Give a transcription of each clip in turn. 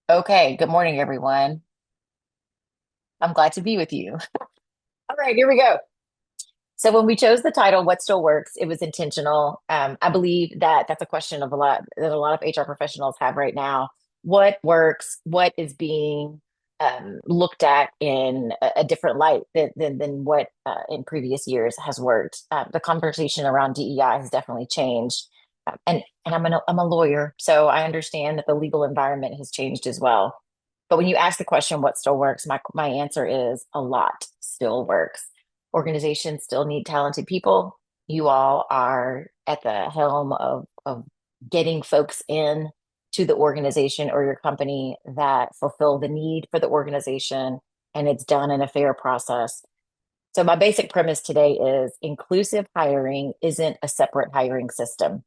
Okay, good morning, everyone. I'm glad to be with you. All right, here we go. So when we chose the title, "What Still Works," it was intentional. I believe that that's a question of a lot that a lot of HR professionals have right now. What works? What is being looked at in a different light than what in previous years has worked? The conversation around DEI has definitely changed, and I'm a lawyer, so I understand that the legal environment has changed as well. But when you ask the question, "What still works?" my answer is a lot still works. Organizations still need talented people. You all are at the helm of getting folks in to the organization or your company that fulfill the need for the organization, and it's done in a fair process. So my basic premise today is inclusive hiring isn't a separate hiring system.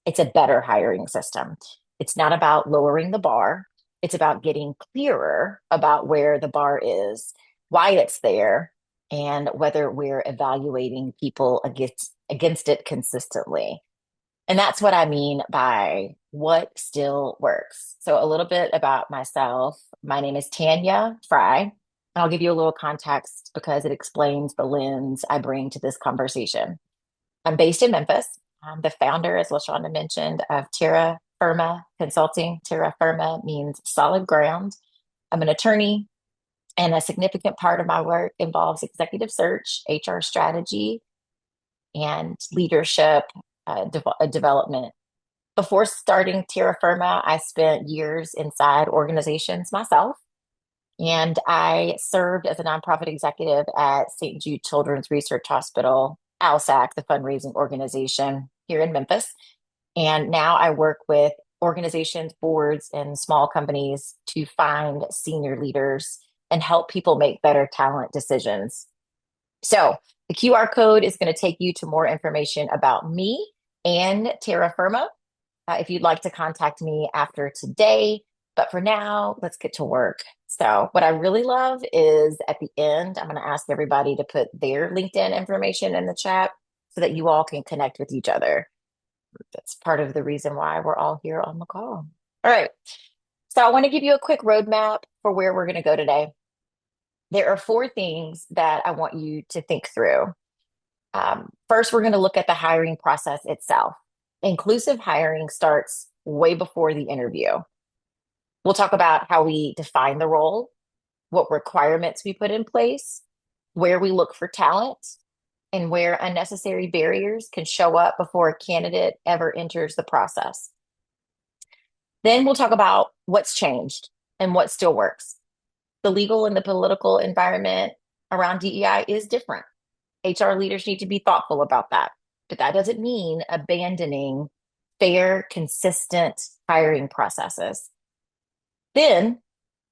It's a better hiring system. It's not about lowering the bar. It's about getting clearer about where the bar is, why it's there, and whether we're evaluating people against it consistently. And that's what I mean by what still works. So a little bit about myself. My name is Tanya Frey. I'll give you a little context because it explains the lens I bring to this conversation. I'm based in Memphis. I'm the founder, as LaShonda mentioned, of Terra Firma Consulting. Terra Firma means solid ground. I'm an attorney, and a significant part of my work involves executive search, HR strategy, and leadership development. Before starting Terra Firma, I spent years inside organizations myself, and I served as a nonprofit executive at St. Jude Children's Research Hospital, ALSAC, the fundraising organization here in Memphis. And now I work with organizations, boards, and small companies to find senior leaders and help people make better talent decisions. So the QR code is going to take you to more information about me and Terra Firma if you'd like to contact me after today. But for now, let's get to work. So, what I really love is at the end, I'm going to ask everybody to put their LinkedIn information in the chat so that you all can connect with each other. That's part of the reason why we're all here on the call. All right. So, I want to give you a quick roadmap for where we're going to go today. There are four things that I want you to think through. First, we're going to look at the hiring process itself. Inclusive hiring starts way before the interview. We'll talk about how we define the role, what requirements we put in place, where we look for talent, and where unnecessary barriers can show up before a candidate ever enters the process. Then we'll talk about what's changed and what still works. The legal and the political environment around DEI is different. HR leaders need to be thoughtful about that. But that doesn't mean abandoning fair, consistent hiring processes. Then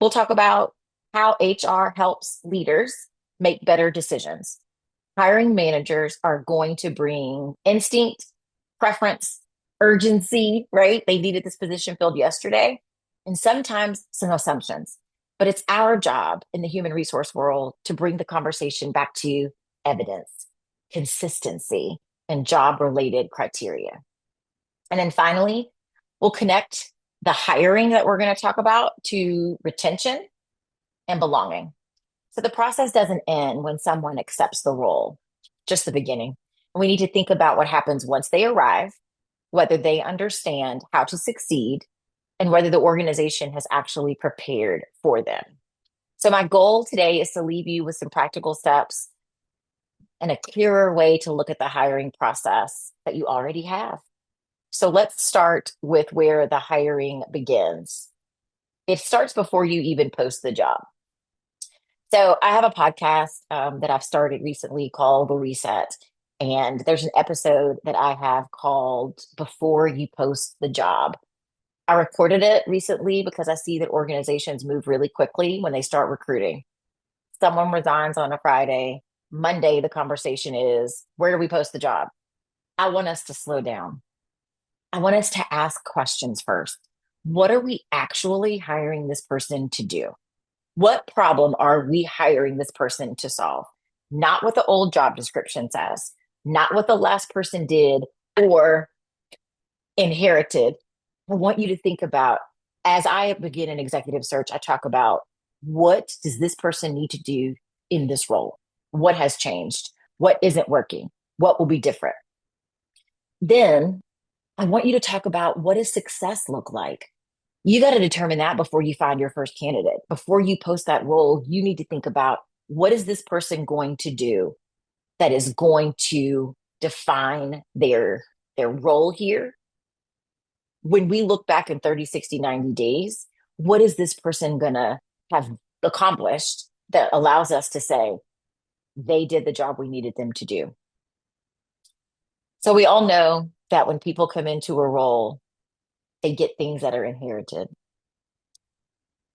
we'll talk about how HR helps leaders make better decisions. Hiring managers are going to bring instinct, preference, urgency, right? They needed this position filled yesterday, and sometimes some assumptions. But it's our job in the human resource world to bring the conversation back to evidence, consistency, and job related criteria. And then finally, we'll connect the hiring that we're going to talk about to retention and belonging. So the process doesn't end when someone accepts the role, just the beginning. We need to think about what happens once they arrive, whether they understand how to succeed, and whether the organization has actually prepared for them. So, my goal today is to leave you with some practical steps and a clearer way to look at the hiring process that you already have. So, let's start with where the hiring begins. It starts before you even post the job. So I have a podcast that I've started recently called The Reset. And there's an episode that I have called Before You Post the Job. I recorded it recently because I see that organizations move really quickly when they start recruiting. Someone resigns on a Friday. Monday, the conversation is, where do we post the job? I want us to slow down. I want us to ask questions first. What are we actually hiring this person to do? What problem are we hiring this person to solve? Not what the old job description says, not what the last person did or inherited. I want you to think about As I begin an executive search, I talk about what does this person need to do in this role? What has changed? What isn't working? What will be different? Then I want you to talk about what does success look like? You got to determine that before you find your first candidate. Before you post that role, you need to think about what is this person going to do that is going to define their role here. When we look back in 30, 60, 90 days, what is this person going to have accomplished that allows us to say they did the job we needed them to do? So we all know that when people come into a role, they get things that are inherited.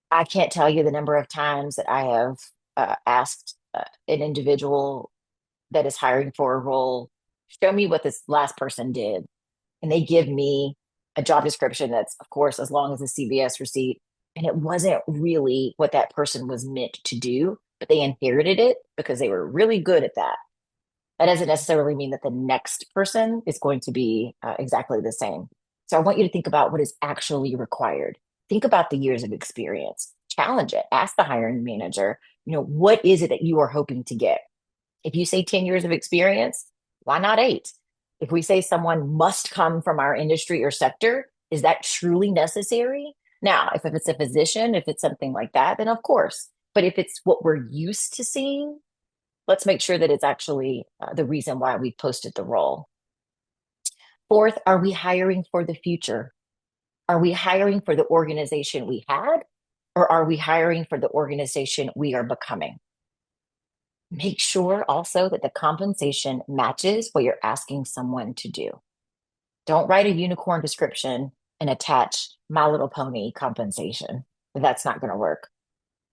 I can't tell you the number of times that I have asked an individual that is hiring for a role, show me what this last person did. And they give me a job description that's, of course, as long as a CVS receipt. And it wasn't really what that person was meant to do, but they inherited it because they were really good at that. That doesn't necessarily mean that the next person is going to be exactly the same. So I want you to think about what is actually required. Think about the years of experience. Challenge it. Ask the hiring manager, what is it that you are hoping to get? If you say 10 years of experience, why not 8? If we say someone must come from our industry or sector, is that truly necessary? Now, if it's a physician, if it's something like that, then of course. But if it's what we're used to seeing, let's make sure that it's actually the reason why we posted the role. Fourth, are we hiring for the future? Are we hiring for the organization we had, or are we hiring for the organization we are becoming? Make sure also that the compensation matches what you're asking someone to do. Don't write a unicorn description and attach My Little Pony compensation. That's not going to work.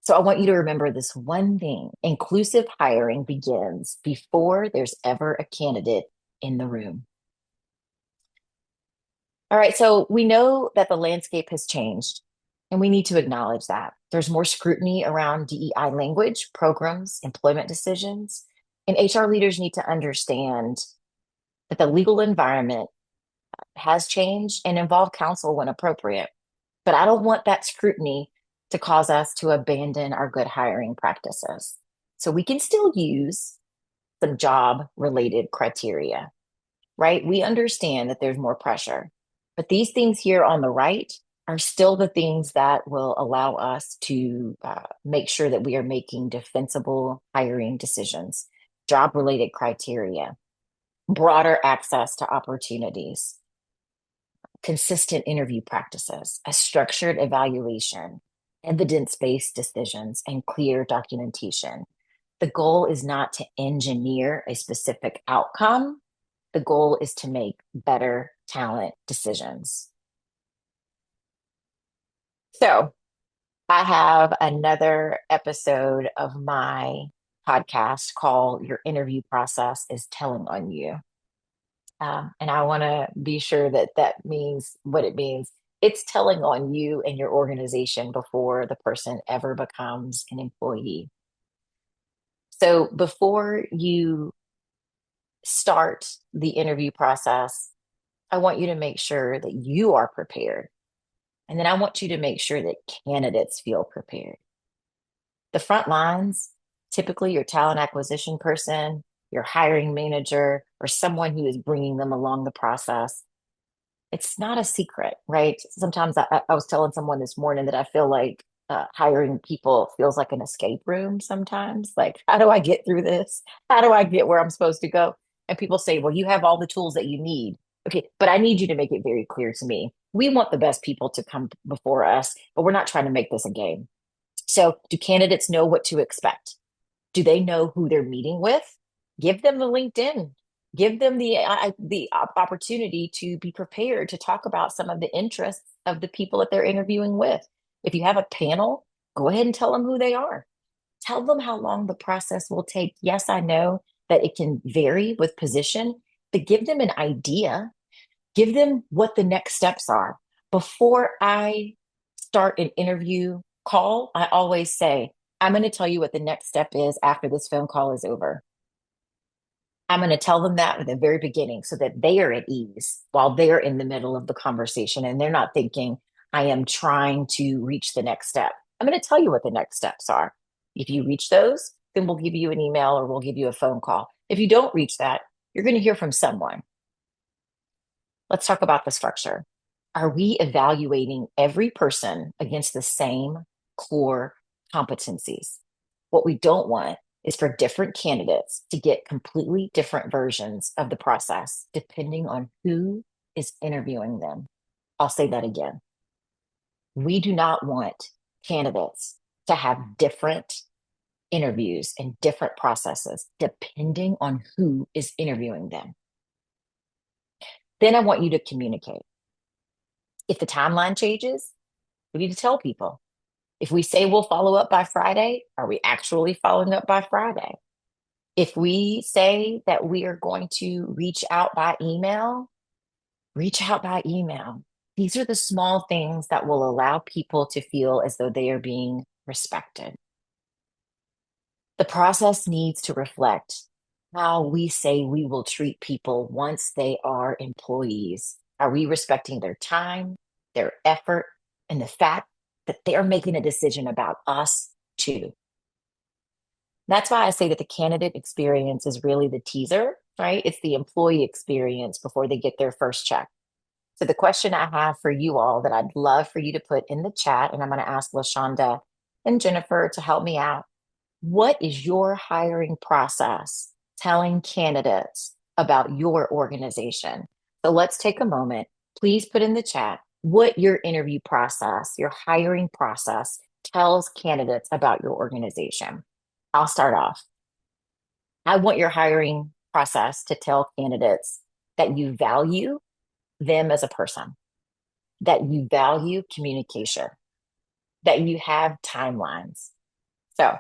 So I want you to remember this one thing. Inclusive hiring begins before there's ever a candidate in the room. All right, so we know that the landscape has changed, and we need to acknowledge that. There's more scrutiny around DEI language, programs, employment decisions, and HR leaders need to understand that the legal environment has changed and involve counsel when appropriate. But I don't want that scrutiny to cause us to abandon our good hiring practices. So we can still use some job related criteria, right? We understand that there's more pressure, but these things here on the right are still the things that will allow us to make sure that we are making defensible hiring decisions, job related criteria, broader access to opportunities, consistent interview practices, a structured evaluation, evidence-based decisions, and clear documentation. The goal is not to engineer a specific outcome. The goal is to make better talent decisions. So I have another episode of my podcast called Your Interview Process is Telling on You. And I want to be sure that that means what it means. It's telling on you and your organization before the person ever becomes an employee. So before you start the interview process, I want you to make sure that you are prepared. And then I want you to make sure that candidates feel prepared. The front lines, typically your talent acquisition person, your hiring manager, or someone who is bringing them along the process. It's not a secret, right? Sometimes I was telling someone this morning that I feel like hiring people feels like an escape room sometimes. Like, how do I get through this? How do I get where I'm supposed to go? And people say, well, you have all the tools that you need. Okay, but I need you to make it very clear to me. We want the best people to come before us, but we're not trying to make this a game. So, do candidates know what to expect? Do they know who they're meeting with? Give them the LinkedIn. Give them the opportunity to be prepared to talk about some of the interests of the people that they're interviewing with. If you have a panel, go ahead and tell them who they are. Tell them how long the process will take. Yes, I know that it can vary with position, but give them an idea. Give them what the next steps are. Before I start an interview call, I always say, I'm going to tell you what the next step is after this phone call is over. I'm going to tell them that at the very beginning so that they are at ease while they're in the middle of the conversation and they're not thinking, I am trying to reach the next step. I'm going to tell you what the next steps are. If you reach those, then we'll give you an email or we'll give you a phone call. If you don't reach that, you're going to hear from someone. Let's talk about the structure. Are we evaluating every person against the same core competencies? What we don't want is for different candidates to get completely different versions of the process depending on who is interviewing them. I'll say that again. We do not want candidates to have different interviews and different processes depending on who is interviewing them. Then I want you to communicate. If the timeline changes, we need to tell people. If we say we'll follow up by Friday, are we actually following up by Friday? If we say that we are going to reach out by email, reach out by email. These are the small things that will allow people to feel as though they are being respected. The process needs to reflect how we say we will treat people once they are employees. Are we respecting their time, their effort, and the fact that they're making a decision about us too? That's why I say that the candidate experience is really the teaser, right? It's the employee experience before they get their first check. So the question I have for you all that I'd love for you to put in the chat, and I'm going to ask LaShonda and Jennifer to help me out. What is your hiring process telling candidates about your organization? So let's take a moment. Please put in the chat what your interview process, your hiring process tells candidates about your organization. I'll start off. I want your hiring process to tell candidates that you value them as a person, that you value communication, that you have timelines. So,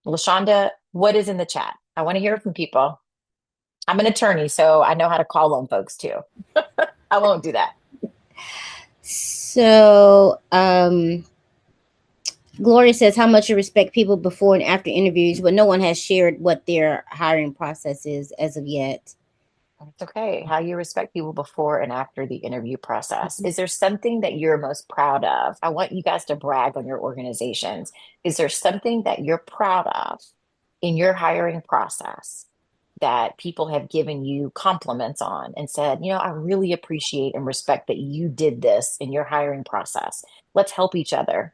LaShonda, what is in the chat? I want to hear from people. I'm an attorney, so I know how to call on folks too. I won't do that. So, Gloria says how much you respect people before and after interviews, but no one has shared what their hiring process is as of yet. It's okay. How you respect people before and after the interview process. Is there something that you're most proud of? I want you guys to brag on your organizations. Is there something that you're proud of in your hiring process that people have given you compliments on and said, you know, I really appreciate and respect that you did this in your hiring process. Let's help each other.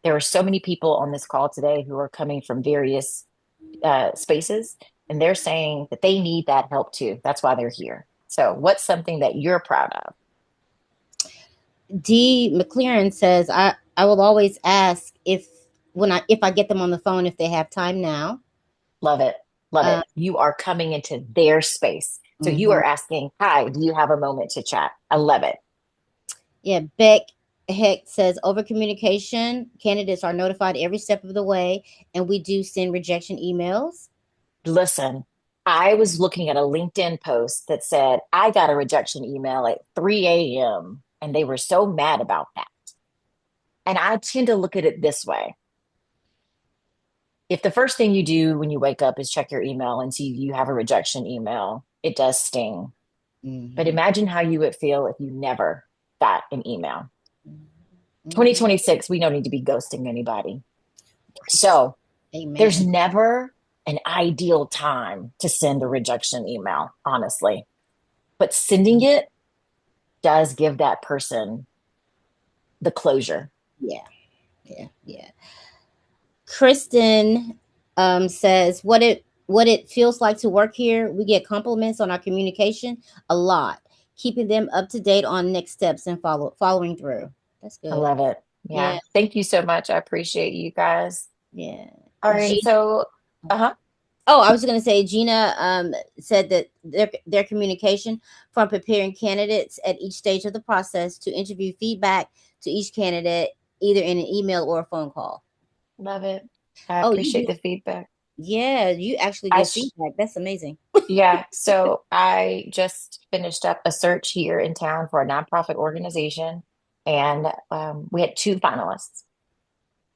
There are so many people on this call today who are coming from various spaces, and they're saying that they need that help too. That's why they're here. So, what's something that you're proud of? D McLaren says I will always ask if I get them on the phone if they have time now. Love it. Love Uh, it. You are coming into their space. So, you mhm. are asking, hi, do you have a moment to chat? I love it. Yeah, Beck Heck says over communication, candidates are notified every step of the way, and we do send rejection emails. Listen, I was looking at a LinkedIn post that said, I got a rejection email at 3 a.m. and they were so mad about that. And I tend to look at it this way. If the first thing you do when you wake up is check your email and see you have a rejection email, it does sting. But Mm-hmm. imagine how you would feel if you never got an email. Mm-hmm. 2026, we don't need to be ghosting anybody. So there's Amen. never an ideal time to send a rejection email, honestly. But sending it does give that person the closure. Yeah, yeah. Kristen says what it feels like to work here. We get compliments on our communication a lot, keeping them up to date on next steps and following through. That's I good. love it. Yeah, Yeah. Thank you so much. I appreciate you guys. yeah. All right. So, uh-huh. Oh, I was going to say Gina said that their communication from preparing candidates at each stage of the process to interview feedback to each candidate, either in an email or a phone call. Love it. I Oh, you appreciate do? the feedback. Yeah, you actually I give sh feedback. That's amazing. Yeah, so I just finished up a search here in town for a nonprofit organization, and we had two finalists.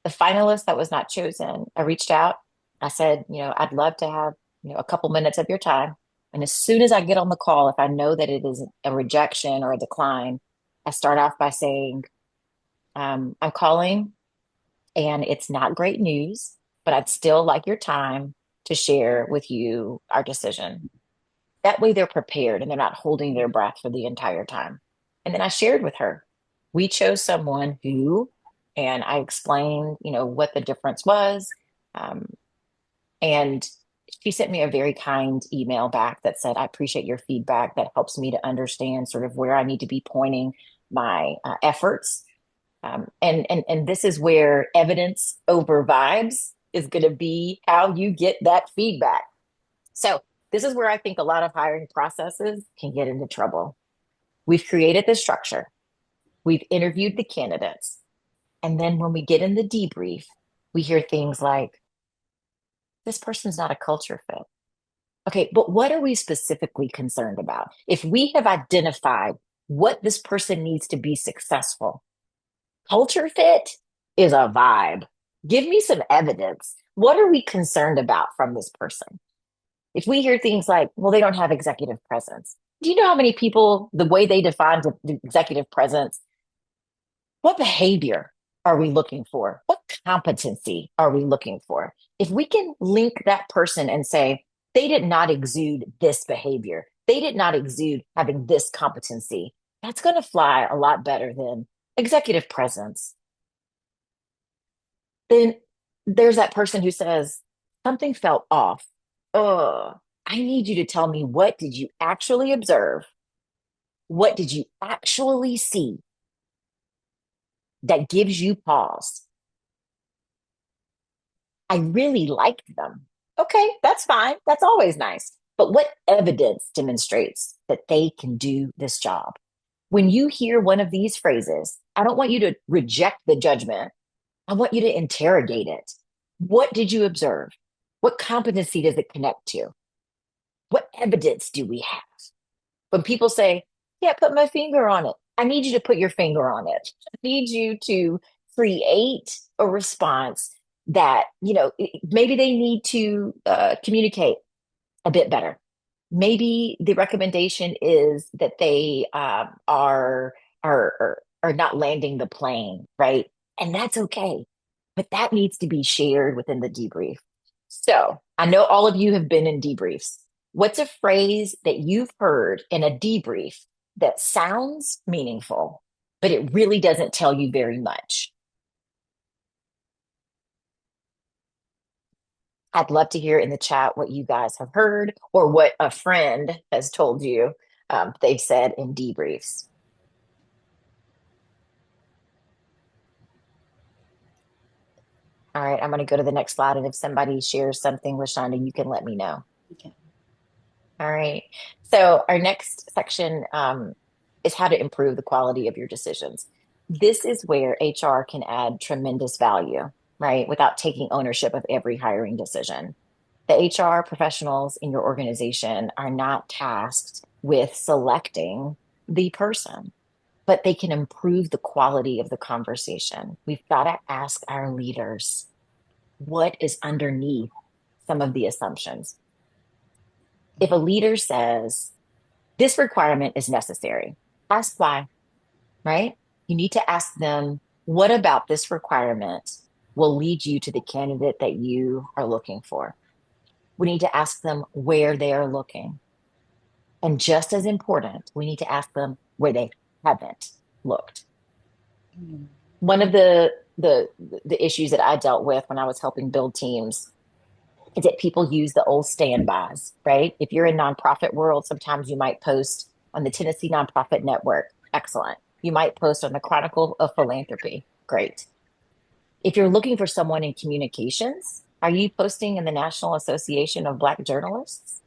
The finalist that was not chosen, I reached out. I said, you know, I'd love to have, you know, a couple minutes of your time. And as soon as I get on the call, if I know that it is a rejection or a decline, I start off by saying, I'm calling and it's not great news, but I'd still like your time to share with you our decision. That way they're prepared and they're not holding their breath for the entire time. And then I shared with her, we chose someone who, and I explained, what the difference was. Um, and she sent me a very kind email back that said, I appreciate your feedback. That helps me to understand sort of where I need to be pointing my efforts. And this is where evidence over vibes is going to be how you get that feedback. So this is where I think a lot of hiring processes can get into trouble. We've created the structure. We've interviewed the candidates. And then when we get in the debrief, we hear things like, this person's not a culture fit. Okay, but what are we specifically concerned about? If we have identified what this person needs to be successful, culture fit is a vibe. Give me some evidence. What are we concerned about from this person? If we hear things like, well, they don't have executive presence. Do you know how many people, the way they define the executive presence, what behavior are we looking for? What competency are we looking for? If we can link that person and say, they did not exude this behavior, they did not exude having this competency, that's going to fly a lot better than executive presence. Then there's that person who says, something felt off. Oh, I need you to tell me, what did you actually observe? What did you actually see that gives you pause? I really liked them. Okay, that's fine. That's always nice. But what evidence demonstrates that they can do this job? When you hear one of these phrases, I don't want you to reject the judgment. I want you to interrogate it. What did you observe? What competency does it connect to? What evidence do we have? When people say, yeah, put my finger on it, I need you to put your finger on it. I need you to create a response that, maybe they need to communicate a bit better. Maybe the recommendation is that they are not landing the plane, right? And that's okay. But that needs to be shared within the debrief. So I know all of you have been in debriefs. What's a phrase that you've heard in a debrief that sounds meaningful, but it really doesn't tell you very much? I'd love to hear in the chat what you guys have heard or what a friend has told you they've said in debriefs. All right, I'm going to go to the next slide. And if somebody shares something with Shonda, you can let me know. Okay. All right. So our next section is how to improve the quality of your decisions. This is where HR can add tremendous value, right? Without taking ownership of every hiring decision. The HR professionals in your organization are not tasked with selecting the person, but they can improve the quality of the conversation. We've got to ask our leaders what is underneath some of the assumptions. If a leader says, this requirement is necessary, ask why, right? You need to ask them, what about this requirement will lead you to the candidate that you are looking for? We need to ask them where they are looking. And just as important, we need to ask them where they haven't looked. Mm. One of the issues that I dealt with when I was helping build teams is that people use the old standbys, right? If you're in nonprofit world, sometimes you might post on the Tennessee Nonprofit Network. Excellent. You might post on the Chronicle of Philanthropy. Great. If you're looking for someone in communications, are you posting in the National Association of Black Journalists?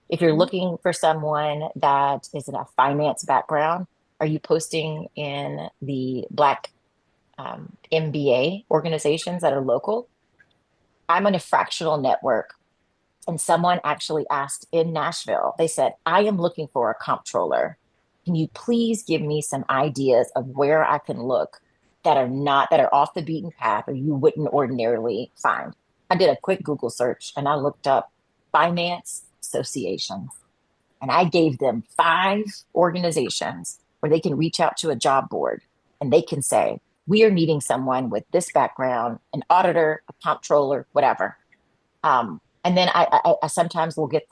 If you're looking for someone that is in a finance background, are you posting in the Black MBA organizations that are local? I'm on a fractional network, and someone actually asked in Nashville, they said, I am looking for a comptroller. Can you please give me some ideas of where I can look that are off the beaten path or you wouldn't ordinarily find? I did a quick Google search and I looked up finance associations and I gave them 5 organizations where they can reach out to a job board and they can say, we are needing someone with this background, an auditor, a comptroller, whatever. And then I sometimes will get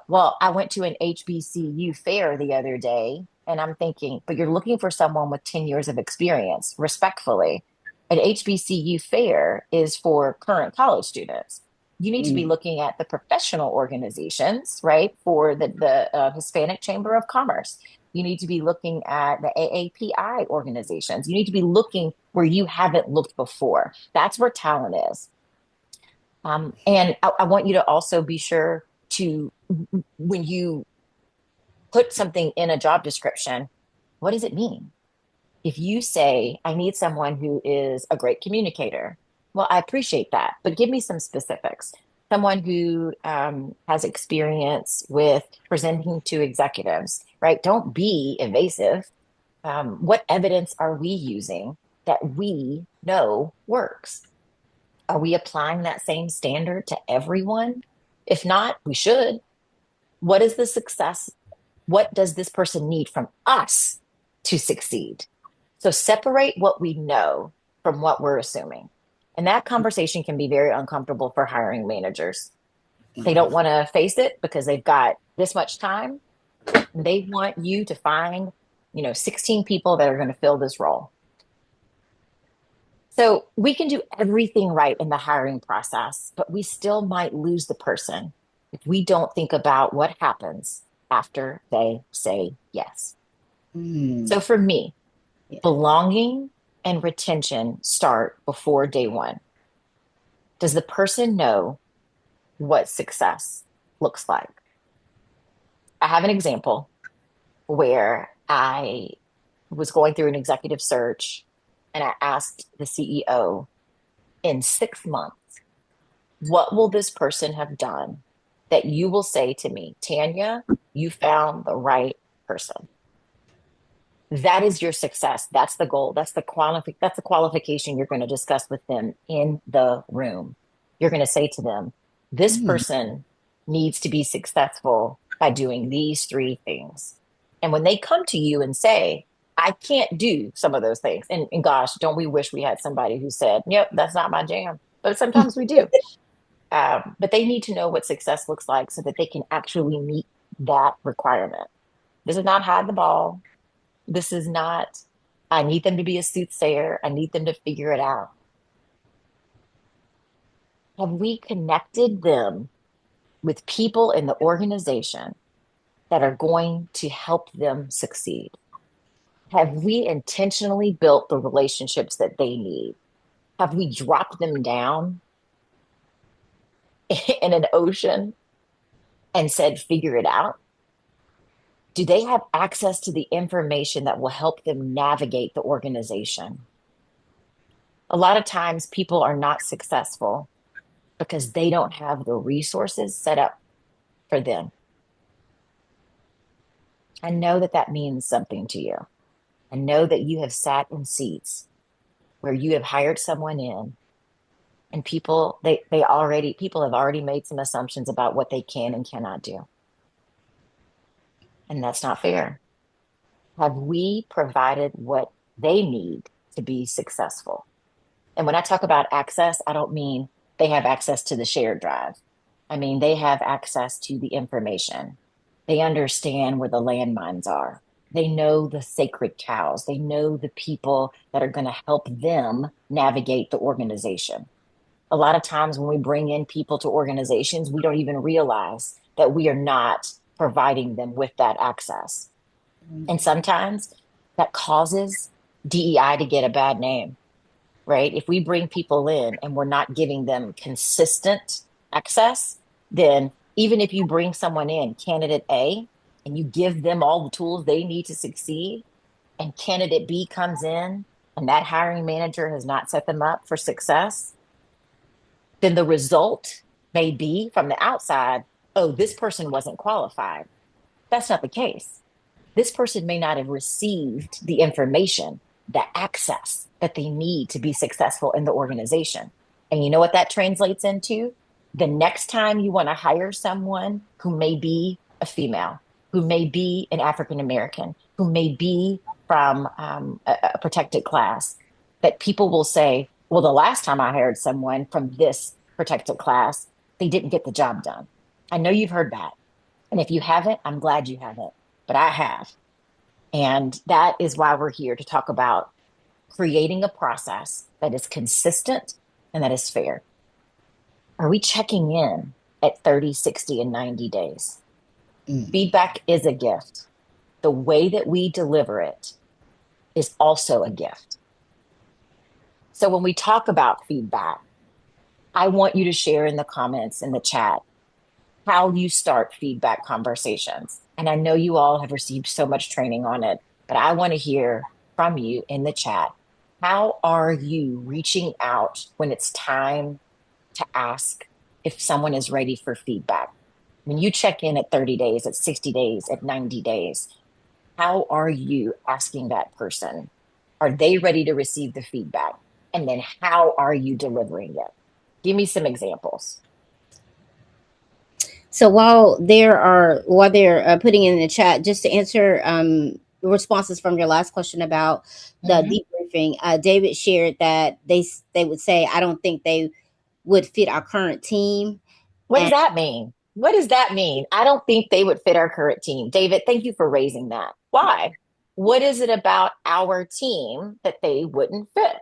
well, I went to an HBCU fair the other day, and I'm thinking, but you're looking for someone with 10 years of experience, respectfully. An HBCU fair is for current college students. You need to be Mm. looking at the professional organizations, right? For the Hispanic Chamber of Commerce. You need to be looking at the AAPI organizations. You need to be looking where you haven't looked before. That's where talent is. And I want you to also be sure to, when you put something in a job description, what does it mean? If you say, I need someone who is a great communicator, well, I appreciate that, but give me some specifics. Someone who has experience with presenting to executives, right? Don't be evasive. What evidence are we using that we know works? Are we applying that same standard to everyone? If not, we should. What is the success? What does this person need from us to succeed? So separate what we know from what we're assuming. And that conversation can be very uncomfortable for hiring managers. They don't want to face it because they've got this much time. They want you to find, 16 people that are going to fill this role. So we can do everything right in the hiring process, but we still might lose the person if we don't think about what happens after they say yes. Mm. So for me, Yeah. belonging and retention start before day one. Does the person know what success looks like? I have an example where I was going through an executive search and I asked the CEO, in 6 months, what will this person have done that you will say to me, Tanya, you found the right person? That is your success. That's the goal. That's the qualification you're going to discuss with them in the room. You're going to say to them, this Mm. person needs to be successful by doing these three things. And when they come to you and say, I can't do some of those things, and gosh, don't we wish we had somebody who said, yep, that's not my jam. But sometimes we do. But they need to know what success looks like so that they can actually meet that requirement. This is not hide the ball. This is not, I need them to be a soothsayer. I need them to figure it out. Have we connected them with people in the organization that are going to help them succeed? Have we intentionally built the relationships that they need? Have we dropped them down in an ocean and said, figure it out? Do they have access to the information that will help them navigate the organization? A lot of times people are not successful because they don't have the resources set up for them. I know that that means something to you. I know that you have sat in seats where you have hired someone in and people have already made some assumptions about what they can and cannot do. And that's not fair. Have we provided what they need to be successful? And when I talk about access, I don't mean they have access to the shared drive. I mean, they have access to the information. They understand where the landmines are. They know the sacred cows. They know the people that are going to help them navigate the organization. A lot of times when we bring in people to organizations, we don't even realize that we are not providing them with that access. And sometimes that causes DEI to get a bad name, right? If we bring people in and we're not giving them consistent access, then even if you bring someone in, candidate A, and you give them all the tools they need to succeed, and candidate B comes in and that hiring manager has not set them up for success, then the result may be from the outside, oh, this person wasn't qualified. That's not the case. This person may not have received the information, the access that they need to be successful in the organization. And you know what that translates into? The next time you want to hire someone who may be a female, who may be an African American, who may be from a protected class, that people will say, well, the last time I hired someone from this protected class, they didn't get the job done. I know you've heard that. And if you haven't, I'm glad you haven't, but I have. And that is why we're here to talk about creating a process that is consistent and that is fair. Are we checking in at 30, 60, and 90 days? Mm. Feedback is a gift. The way that we deliver it is also a gift. So when we talk about feedback, I want you to share in the comments in the chat how you start feedback conversations. And I know you all have received so much training on it, but I want to hear from you in the chat. How are you reaching out when it's time to ask if someone is ready for feedback? When you check in at 30 days, at 60 days, at 90 days, how are you asking that person? Are they ready to receive the feedback? And then how are you delivering it? Give me some examples. So while they're putting in the chat, just to answer responses from your last question about the Mhm. debriefing, David shared that they would say, "I don't think they would fit our current team." What does And that mean? What does that mean? I don't think they would fit our current team. David, thank you for raising that. Why? What is it about our team that they wouldn't fit?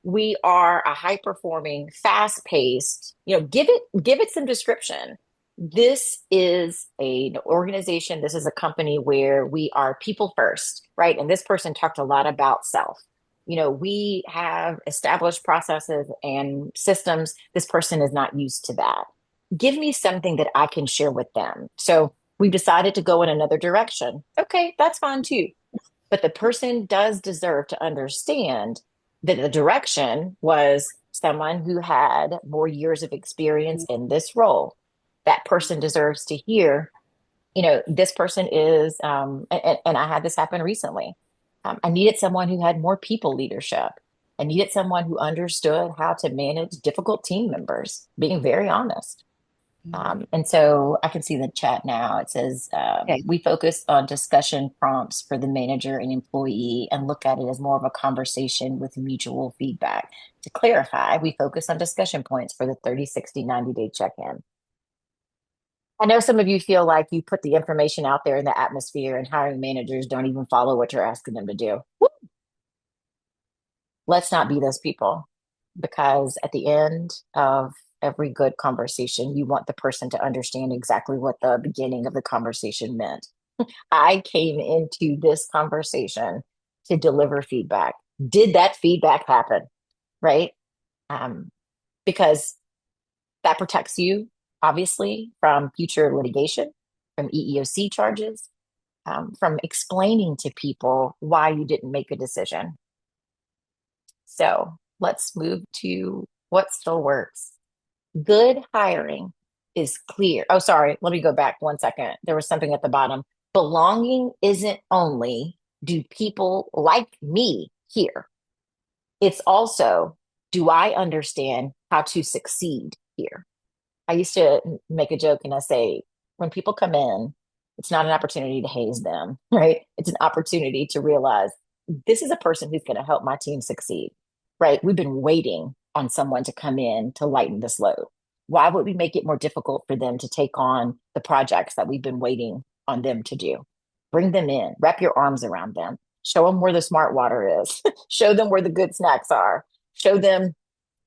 We are a high performing, fast paced, give it some description. This is an organization, this is a company where we are people first, right? And this person talked a lot about self. We have established processes and systems. This person is not used to that. Give me something that I can share with them. So we decided to go in another direction. Okay, that's fine too. But the person does deserve to understand that the direction was someone who had more years of experience in this role. That person deserves to hear, this person is, and I had this happen recently. I needed someone who had more people leadership. I needed someone who understood how to manage difficult team members, being very honest. And so I can see the chat now. It says, okay, we focus on discussion prompts for the manager and employee and look at it as more of a conversation with mutual feedback. To clarify, we focus on discussion points for the 30, 60, 90-day check-in. I know some of you feel like you put the information out there in the atmosphere and hiring managers don't even follow what you're asking them to do. Let's not be those people, because at the end of every good conversation, you want the person to understand exactly what the beginning of the conversation meant. I came into this conversation to deliver feedback. Did that feedback happen? Right? Um, because that protects you, obviously, from future litigation, from EEOC charges, from explaining to people why you didn't make a decision. So let's move to what still works. Good hiring is clear. Oh, sorry. Let me go back 1 second. There was something at the bottom. Belonging isn't only do people like me here? It's also, do I understand how to succeed here? I used to make a joke and I say, when people come in, it's not an opportunity to haze them, right? It's an opportunity to realize this is a person who's going to help my team succeed, right? We've been waiting on someone to come in to lighten this load. Why would we make it more difficult for them to take on the projects that we've been waiting on them to do? Bring them in, wrap your arms around them, show them where the smart water is, show them where the good snacks are, show them,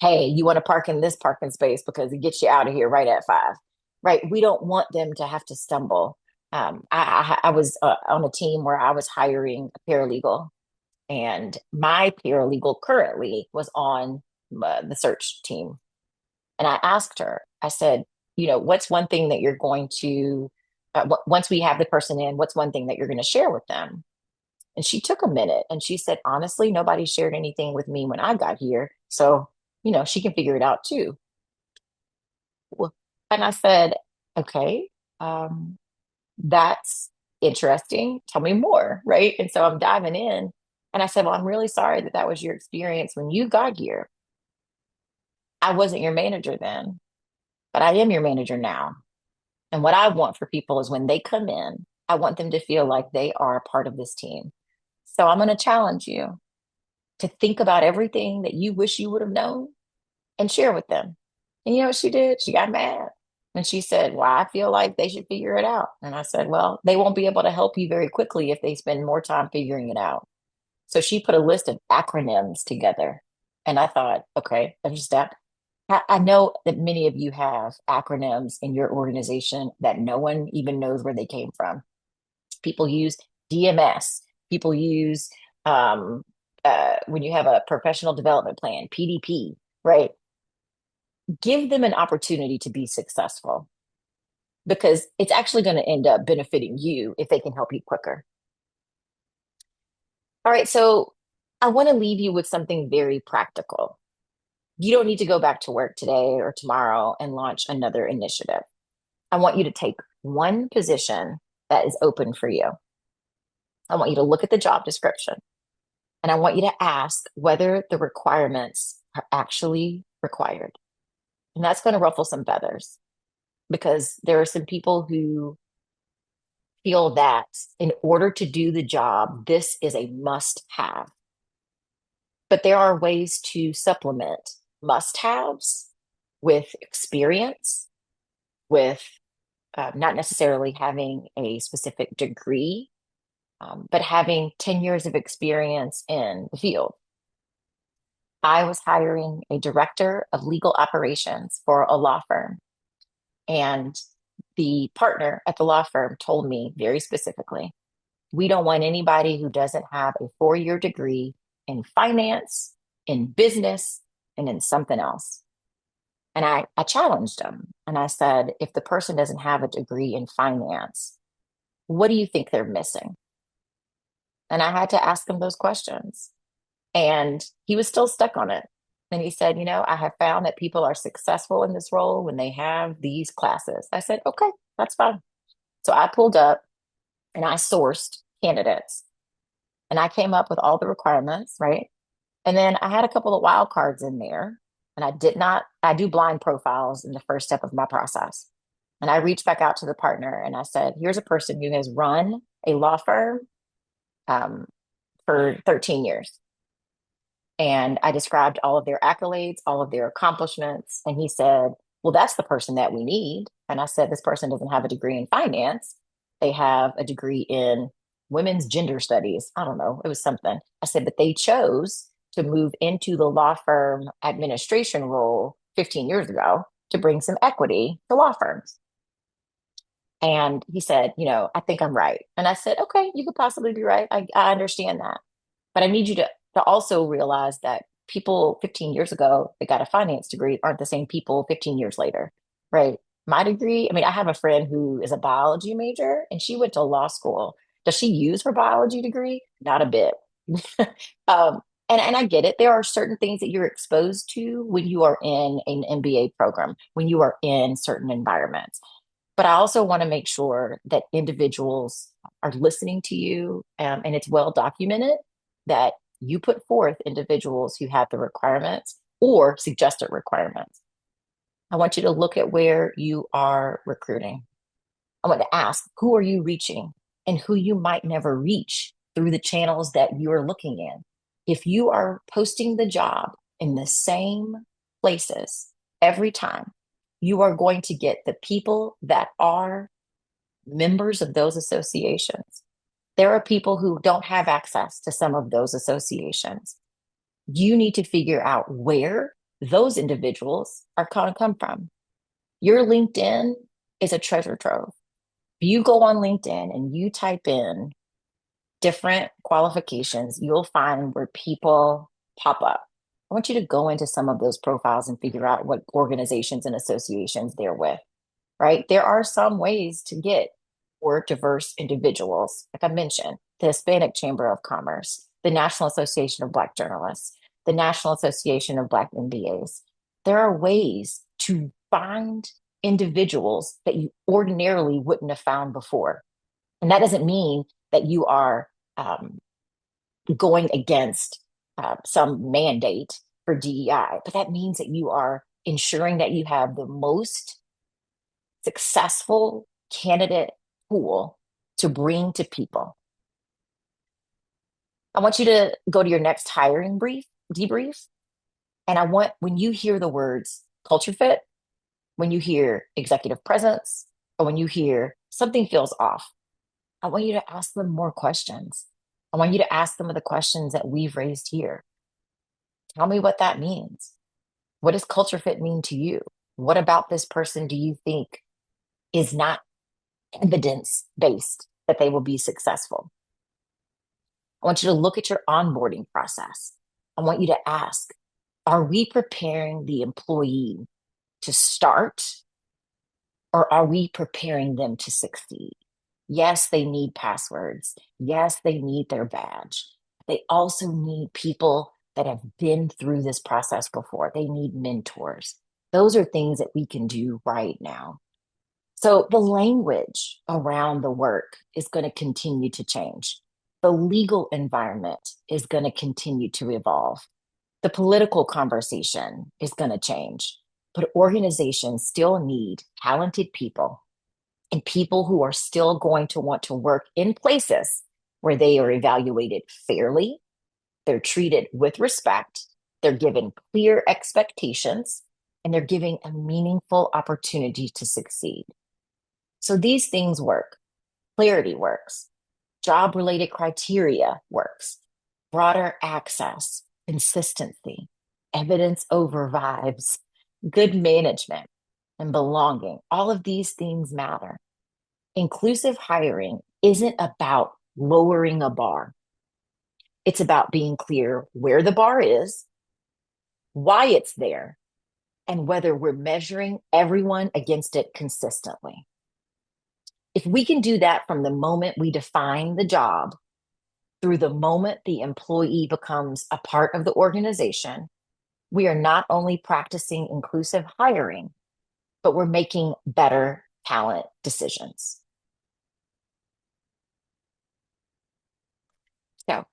hey, you want to park in this parking space because it gets you out of here right at 5, right? We don't want them to have to stumble. I was on a team where I was hiring a paralegal, and my paralegal currently was on the search team. And I asked her, I said, what's one thing that you're going to, once we have the person in, what's one thing that you're going to share with them? And she took a minute and she said, honestly, nobody shared anything with me when I got here. So, she can figure it out too. Well, and I said, okay, um, that's interesting. Tell me more. Right. And so I'm diving in. And I said, well, I'm really sorry that that was your experience when you got here. I wasn't your manager then, but I am your manager now. And what I want for people is when they come in, I want them to feel like they are a part of this team. So I'm going to challenge you. to think about everything that you wish you would have known and share with them. And you know what she did? She got mad. And she said, well, I feel like they should figure it out. And I said, well, they won't be able to help you very quickly if they spend more time figuring it out. So she put a list of acronyms together. And I thought, okay, there's that. I know that many of you have acronyms in your organization that no one even knows where they came from. People use DMS. People use when you have a professional development plan, PDP, right? Give them an opportunity to be successful because it's actually going to end up benefiting you if they can help you quicker. All right, so I want to leave you with something very practical. You don't need to go back to work today or tomorrow and launch another initiative. I want you to take one position that is open for you. I want you to look at the job description and I want you to ask whether the requirements are actually required. And that's going to ruffle some feathers because there are some people who feel that in order to do the job, this is a must have. But there are ways to supplement must haves with experience, with not necessarily having a specific degree, but having 10 years of experience in the field. I was hiring a director of legal operations for a law firm. And the partner at the law firm told me very specifically, we don't want anybody who doesn't have a 4-year degree in finance, in business, and in something else. And I challenged him and I said, if the person doesn't have a degree in finance, what do you think they're missing? And I had to ask him those questions. And he was still stuck on it. And he said, I have found that people are successful in this role when they have these classes. I said, okay, that's fine. So I pulled up and I sourced candidates and I came up with all the requirements, right? And then I had a couple of wild cards in there. And I do blind profiles in the first step of my process. And I reached back out to the partner and I said, here's a person who has run a law firm um, for 13 years. And I described all of their accolades, all of their accomplishments. And he said, well, that's the person that we need. And I said, this person doesn't have a degree in finance. They have a degree in women's gender studies. I don't know. It was something. I said, but they chose to move into the law firm administration role 15 years ago to bring some equity to law firms. And he said, I think I'm right. And I said, okay, you could possibly be right. I understand that. But I need you to also realize that people 15 years ago that got a finance degree aren't the same people 15 years later, right? My degree, I mean, I have a friend who is a biology major and she went to law school. Does she use her biology degree? Not a bit. um, and I get it. There are certain things that you're exposed to when you are in an MBA program, when you are in certain environments. But I also want to make sure that individuals are listening to you, and it's well documented that you put forth individuals who have the requirements or suggested requirements. I want you to look at where you are recruiting. I want to ask, who are you reaching and who you might never reach through the channels that you're looking in. If you are posting the job in the same places every time, you are going to get the people that are members of those associations. There are people who don't have access to some of those associations. You need to figure out where those individuals are going to come from. Your LinkedIn is a treasure trove. If you go on LinkedIn and you type in different qualifications, you'll find where people pop up. I want you to go into some of those profiles and figure out what organizations and associations they're with, right? There are some ways to get more diverse individuals. Like I mentioned, the Hispanic Chamber of Commerce, the National Association of Black Journalists, the National Association of Black MBAs. There are ways to find individuals that you ordinarily wouldn't have found before. And that doesn't mean that you are going against some mandate for DEI, but that means that you are ensuring that you have the most successful candidate pool to bring to people. I want you to go to your next hiring debrief. And I want, when you hear the words culture fit, when you hear executive presence, or when you hear something feels off, I want you to ask them more questions. I want you to ask them the questions that we've raised here. Tell me what that means. What does culture fit mean to you? What about this person do you think is not evidence based that they will be successful? I want you to look at your onboarding process. I want you to ask, are we preparing the employee to start, or are we preparing them to succeed? Yes, they need passwords. Yes, they need their badge. They also need people that have been through this process before. They need mentors. Those are things that we can do right now. So the language around the work is going to continue to change. The legal environment is going to continue to evolve. The political conversation is going to change, but organizations still need talented people and people who are still going to want to work in places where they are evaluated fairly, they're treated with respect, they're given clear expectations, and they're giving a meaningful opportunity to succeed. So these things work. Clarity works. Job related criteria works. Broader access, consistency, evidence over vibes, good management, and belonging. All of these things matter. Inclusive hiring isn't about lowering a bar. It's about being clear where the bar is, why it's there, and whether we're measuring everyone against it consistently. If we can do that from the moment we define the job through the moment the employee becomes a part of the organization, we are not only practicing inclusive hiring, but we're making better talent decisions. So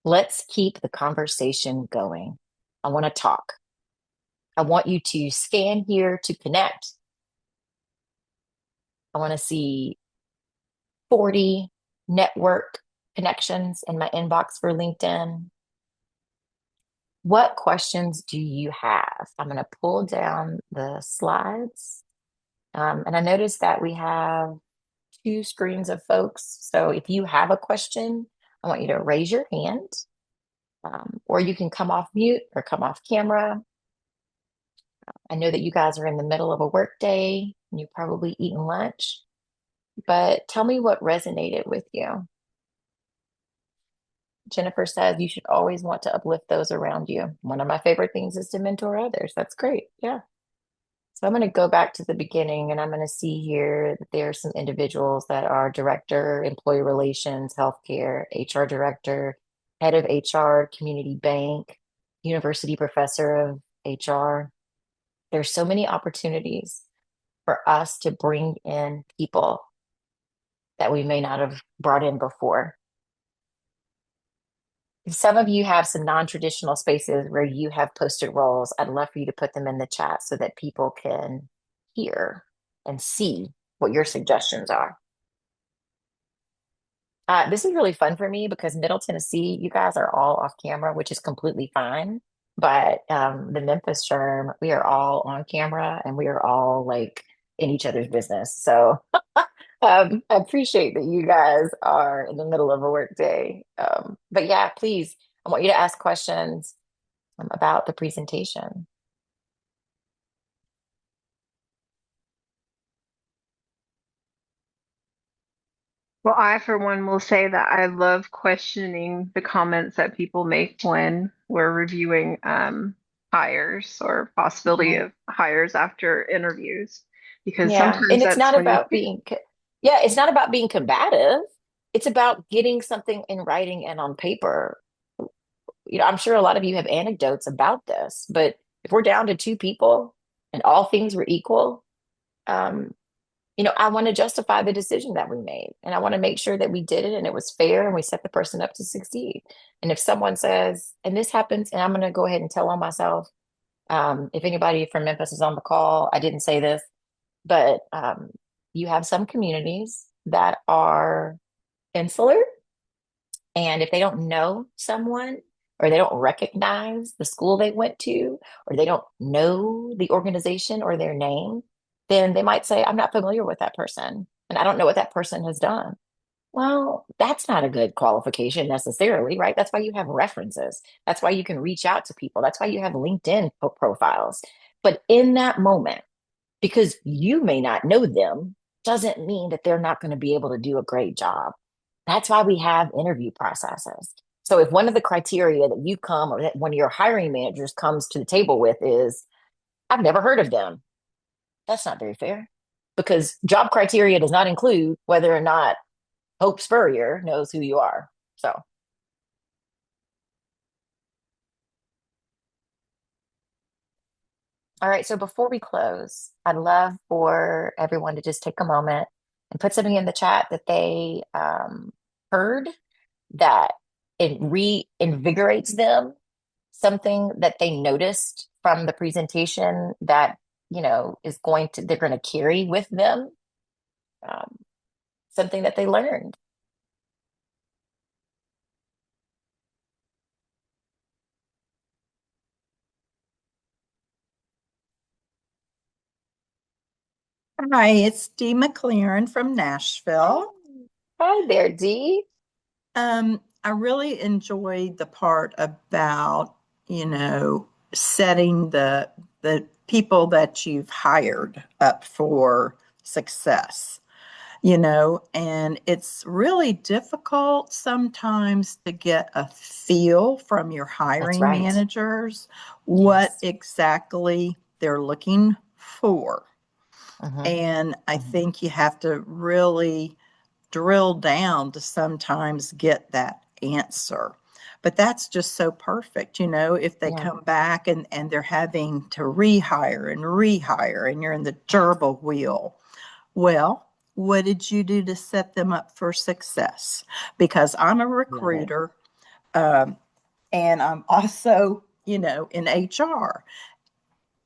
let's keep the conversation going. I want to talk. I want you to scan here to connect. I want to see 40 network connections in my inbox for LinkedIn. What questions do you have? I'm going to pull down the slides. And I noticed that we have two screens of folks. So if you have a question, I want you to raise your hand, or you can come off mute or come off camera. I know that you guys are in the middle of a work day and you're probably eating lunch, but tell me what resonated with you. Jennifer says you should always want to uplift those around you. One of my favorite things is to mentor others. That's great. Yeah. So I'm going to go back to the beginning and I'm going to see here that there are some individuals that are director, employee relations, healthcare, HR director, head of HR, community bank, university professor of HR. There's so many opportunities for us to bring in people that we may not have brought in before. If some of you have some non-traditional spaces where you have posted roles, I'd love for you to put them in the chat so that people can hear and see what your suggestions are. This is really fun for me because Middle Tennessee, you guys are all off camera, which is completely fine. But the Memphis Sherm, we are all on camera and we are all like in each other's business. So I appreciate that you guys are in the middle of a work day. But yeah, please, I want you to ask questions about the presentation. Well, I, for one, will say that I love questioning the comments that people make when we're reviewing hires or possibility Mhm. of hires after interviews, because Yeah, and sometimes it's that's not when you, about yeah, it's not about being combative. It's about getting something in writing and on paper. I'm sure a lot of you have anecdotes about this, but if we're down to two people and all things were equal, um, I want to justify the decision that we made. And I want to make sure that we did it and it was fair and we set the person up to succeed. And if someone says, and this happens, and I'm going to go ahead and tell on myself, if anybody from Memphis is on the call, I didn't say this, but you have some communities that are insular And if they don't know someone, or they don't recognize the school they went to, or they don't know the organization or their name, then they might say, I'm not familiar with that person and I don't know what that person has done. Well, that's not a good qualification necessarily, right? That's why you have references. That's why you can reach out to people. That's why you have LinkedIn profiles. But in that moment, because you may not know them, doesn't mean that they're not going to be able to do a great job. That's why we have interview processes. So if one of the criteria that you come or that one of your hiring managers comes to the table with is, I've never heard of them, that's not very fair because job criteria does not include whether or not Hope Spurrier knows who you are. So, all right. So before we close, I'd love for everyone to just take a moment and put something in the chat that they heard that it reinvigorates them, something that they noticed from the presentation that, is they're going to carry with them, um, something that they learned. Hi, it's Dee McLaren from Nashville. Hi there, Dee. I really enjoyed the part about, setting the people that you've hired up for success, and it's really difficult sometimes to get a feel from your That's hiring right. managers what Yes. exactly they're looking for. Mhm. And I Mhm. think you have to really drill down to sometimes get that answer. But that's just so perfect, if they Yeah. come back and they're having to rehire and you're in the Yes. gerbil wheel. Well, what did you do to set them up for success? Because I'm a Love it. recruiter, um, and I'm also, in HR.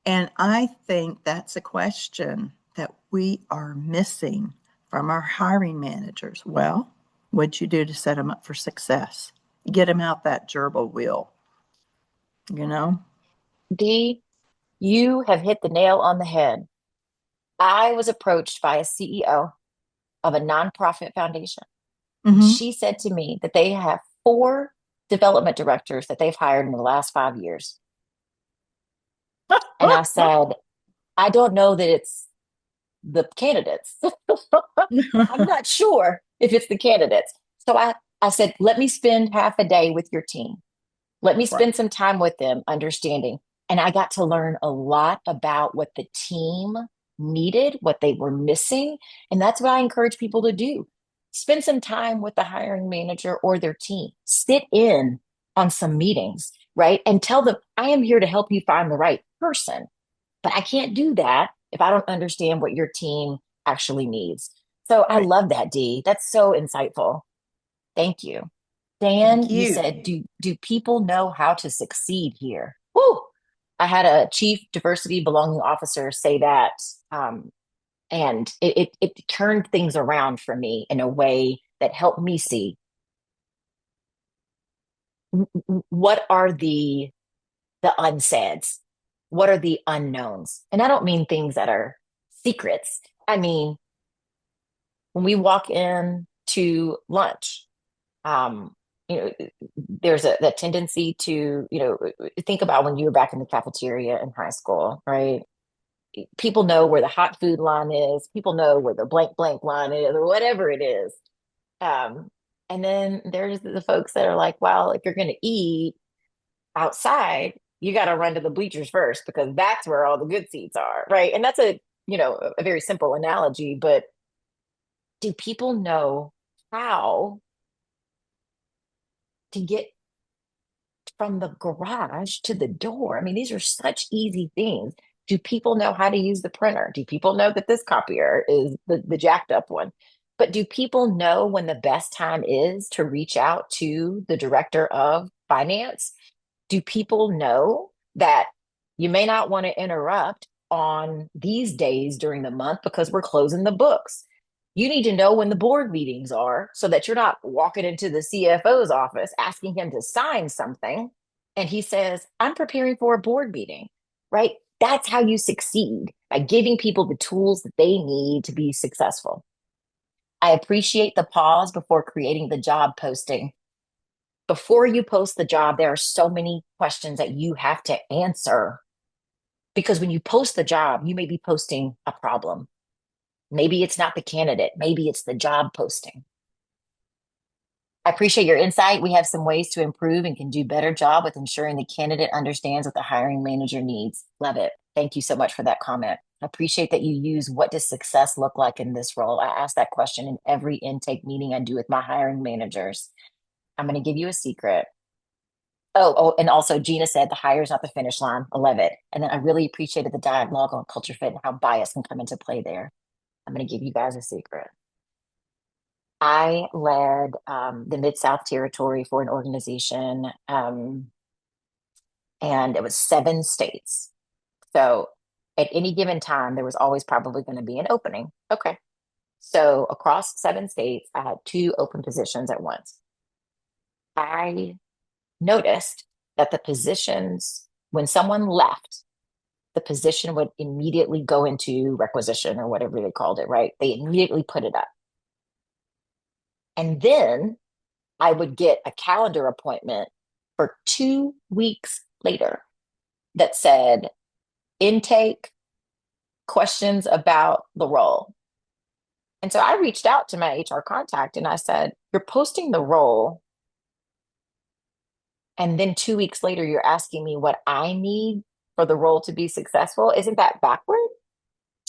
And I think that's a question that we are missing from our hiring managers. Well, what'd you do to set them up for success? Get them out that gerbil wheel, you know? Dee, you have hit the nail on the head. I was approached by a CEO of a nonprofit foundation, and Mm-hmm. she said to me that they have four development directors that they've hired in the last 5 years. And I said, I don't know that it's the candidates. I'm not sure if it's the candidates. So I said, let me spend half a day with your team. Let me Right. spend some time with them, understanding. And I got to learn a lot about what the team needed, what they were missing. And that's what I encourage people to do. Spend some time with the hiring manager or their team. Sit in on some meetings, right? And tell them, I am here to help you find the right person. But I can't do that if I don't understand what your team actually needs. So I Right. love that, Dee. That's so insightful. Thank you. Thank Dan, you you. said, do people know how to succeed here? Woo! I had a chief diversity belonging officer say that, um, and it turned things around for me in a way that helped me see what are the unsaids, what are the unknowns, and I don't mean things that are secrets. I mean when we walk in to lunch, um, you know, there's a tendency to, think about when you were back in the cafeteria in high school, right? People know where the hot food line is, people know where the blank blank line is, or whatever it is. Um, and then there's the folks that are like, well, if you're going to eat outside, you got to run to the bleachers first because that's where all the good seats are, right? And that's a very simple analogy, but do people know how to get from the garage to the door? I mean, these are such easy things. Do people know how to use the printer? Do people know that this copier is the jacked up one? But do people know when the best time is to reach out to the director of finance? Do people know that you may not want to interrupt on these days during the month because we're closing the books? You need to know when the board meetings are so that you're not walking into the CFO's office asking him to sign something. And he says, I'm preparing for a board meeting, right? That's how you succeed, by giving people the tools that they need to be successful. I appreciate the pause before creating the job posting. Before you post the job, there are so many questions that you have to answer, because when you post the job, you may be posting a problem. Maybe it's not the candidate, maybe it's the job posting. I appreciate your insight. We have some ways to improve and can do better job with ensuring the candidate understands what the hiring manager needs. Love it. Thank you so much for that comment. I appreciate that you use, what does success look like in this role? I ask that question in every intake meeting I do with my hiring managers. I'm going to give you a secret. Oh, and also Gina said the hire is not the finish line. I love it. And then I really appreciated the dialogue on culture fit and how bias can come into play there. I'm going to give you guys a secret. I led the Mid-South Territory for an organization, and it was 7 states. So at any given time, there was always probably going to be an opening. Okay. So across 7 states, I had 2 open positions at once. I noticed that the positions, when someone left, the position would immediately go into requisition or whatever they called it, right? They immediately put it up. And then I would get a calendar appointment for 2 weeks later that said intake, questions about the role. And so I reached out to my HR contact and I said, you're posting the role, and then 2 weeks later, you're asking me what I need for the role to be successful. Isn't that backward?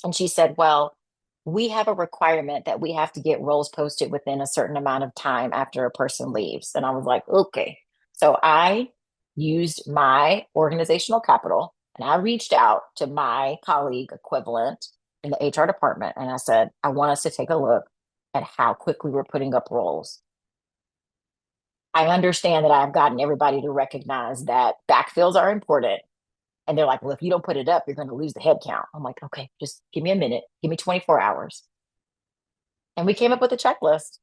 And she said, well, we have a requirement that we have to get roles posted within a certain amount of time after a person leaves. And I was like, okay. So I used my organizational capital and I reached out to my colleague equivalent in the HR department. And I said, I want us to take a look at how quickly we're putting up roles. I understand that I've gotten everybody to recognize that backfills are important. And they're like, well, if you don't put it up, you're going to lose the head count. I'm like, okay, just give me a minute. Give me 24 hours. And we came up with a checklist.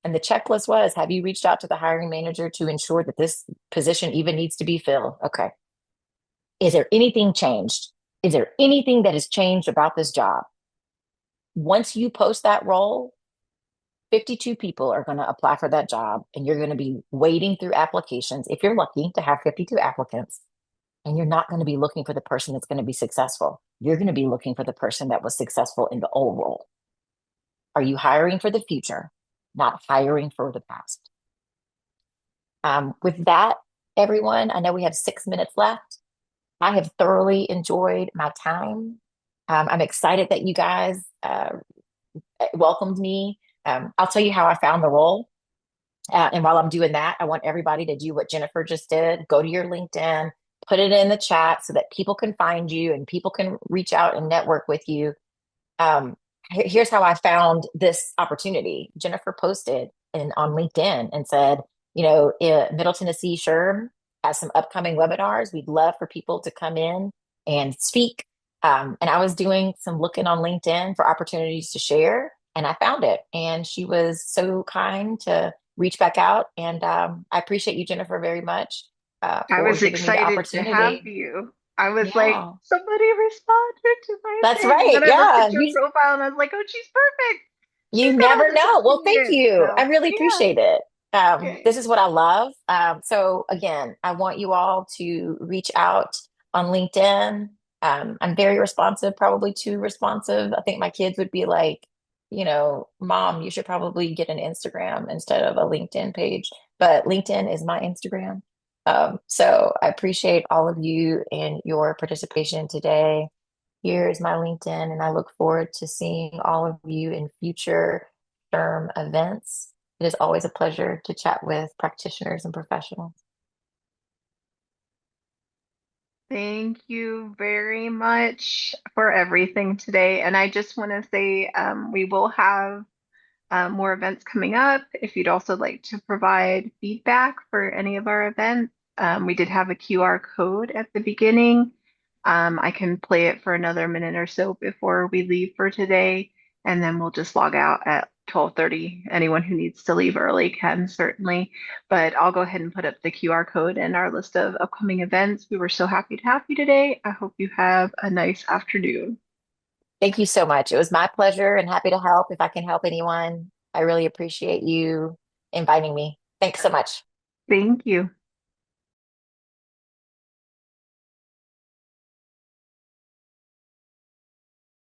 And the checklist was, have you reached out to the hiring manager to ensure that this position even needs to be filled? Okay. Is there anything changed? Is there anything that has changed about this job? Once you post that role, 52 people are going to apply for that job. And you're going to be wading through applications, if you're lucky to have 52 applicants. And you're not going to be looking for the person that's going to be successful. You're going to be looking for the person that was successful in the old role. Are you hiring for the future, not hiring for the past? With that, everyone, I know we have 6 minutes left. I have thoroughly enjoyed my time. I'm excited that you guys welcomed me. I'll tell you how I found the role. And while I'm doing that, I want everybody to do what Jennifer just did. Go to your LinkedIn, put it in the chat so that people can find you and people can reach out and network with you. Here's how I found this opportunity. Jennifer posted on LinkedIn and said, Middle Tennessee SHRM has some upcoming webinars. We'd love for people to come in and speak. And I was doing some looking on LinkedIn for opportunities to share, and I found it. And she was so kind to reach back out. And I appreciate you, Jennifer, very much I for was giving me the excited to have opportunity. you. I was like, Yeah, somebody responded to my that's thing. And right. then I looked Yeah, at your profile and I was like, oh, she's perfect. you She's got all never this know. Well, thank experience. you. I So, really yeah. appreciate it. This Okay. is what I love. So again, I want you all to reach out on LinkedIn. I'm very responsive, probably too responsive. I think my kids would be like, Mom, you should probably get an Instagram instead of a LinkedIn page. But LinkedIn is my Instagram. So I appreciate all of you and your participation today. Here is my LinkedIn, and I look forward to seeing all of you in future term events. It is always a pleasure to chat with practitioners and professionals. Thank you very much for everything today. And I just want to say we will have more events coming up. If you'd also like to provide feedback for any of our events, we did have a QR code at the beginning. I can play it for another minute or so before we leave for today. and then we'll just log out at 12:30. Anyone who needs to leave early can certainly, but I'll go ahead and put up the QR code and our list of upcoming events. We were so happy to have you today. I hope you have a nice afternoon. Thank you so much. It was my pleasure and happy to help if I can help anyone. I really appreciate you inviting me. Thanks so much. Thank you.